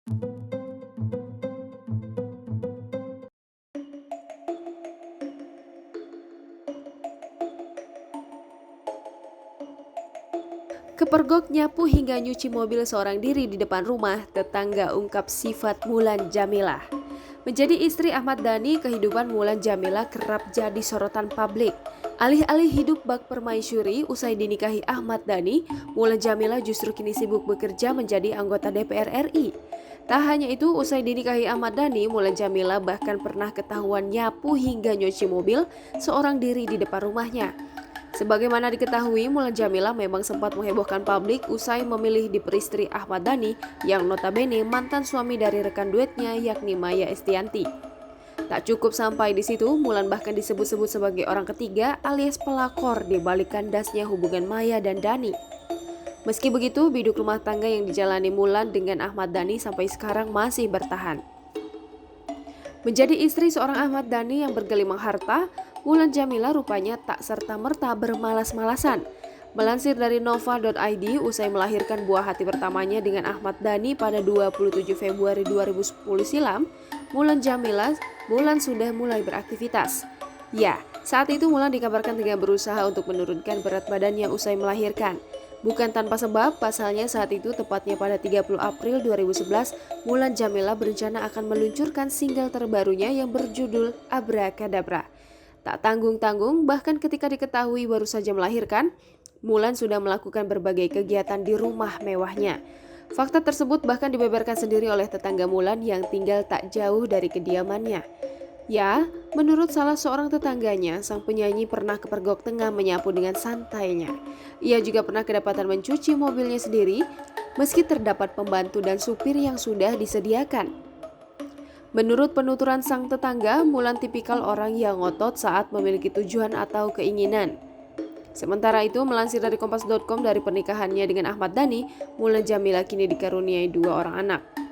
Kepergok nyapu hingga nyuci mobil seorang diri di depan rumah, tetangga ungkap sifat Mulan Jameela. Menjadi istri Ahmad Dhani, kehidupan Mulan Jameela kerap jadi sorotan publik. Alih-alih hidup bak permaisuri usai dinikahi Ahmad Dhani, Mulan Jameela justru kini sibuk bekerja menjadi anggota DPR RI. Tak hanya itu, usai dinikahi Ahmad Dhani, Mulan Jameela bahkan pernah ketahuan nyapu hingga nyuci mobil seorang diri di depan rumahnya. Sebagaimana diketahui, Mulan Jameela memang sempat menghebohkan publik usai memilih diperistri Ahmad Dhani yang notabene mantan suami dari rekan duetnya yakni Maya Estianty. Tak cukup sampai di situ, Mulan bahkan disebut-sebut sebagai orang ketiga alias pelakor di balik kandasnya hubungan Maya dan Dhani. Meski begitu, biduk rumah tangga yang dijalani Mulan dengan Ahmad Dhani sampai sekarang masih bertahan. Menjadi istri seorang Ahmad Dhani yang bergelimang harta, Mulan Jameela rupanya tak serta-merta bermalas-malasan. Melansir dari nova.id, usai melahirkan buah hati pertamanya dengan Ahmad Dhani pada 27 Februari 2010 silam, Mulan sudah mulai beraktivitas. Ya, saat itu Mulan dikabarkan tengah berusaha untuk menurunkan berat badannya usai melahirkan. Bukan tanpa sebab, pasalnya saat itu tepatnya pada 30 April 2011, Mulan Jameela berencana akan meluncurkan single terbarunya yang berjudul Abrakadabra. Tak tanggung-tanggung, bahkan ketika diketahui baru saja melahirkan, Mulan sudah melakukan berbagai kegiatan di rumah mewahnya. Fakta tersebut bahkan dibeberkan sendiri oleh tetangga Mulan yang tinggal tak jauh dari kediamannya. Ya, menurut salah seorang tetangganya, sang penyanyi pernah kepergok tengah menyapu dengan santainya. Ia juga pernah kedapatan mencuci mobilnya sendiri, meski terdapat pembantu dan supir yang sudah disediakan. Menurut penuturan sang tetangga, Mulan tipikal orang yang ngotot saat memiliki tujuan atau keinginan. Sementara itu, melansir dari kompas.com, dari pernikahannya dengan Ahmad Dhani, Mulan Jameela kini dikaruniai 2 orang anak.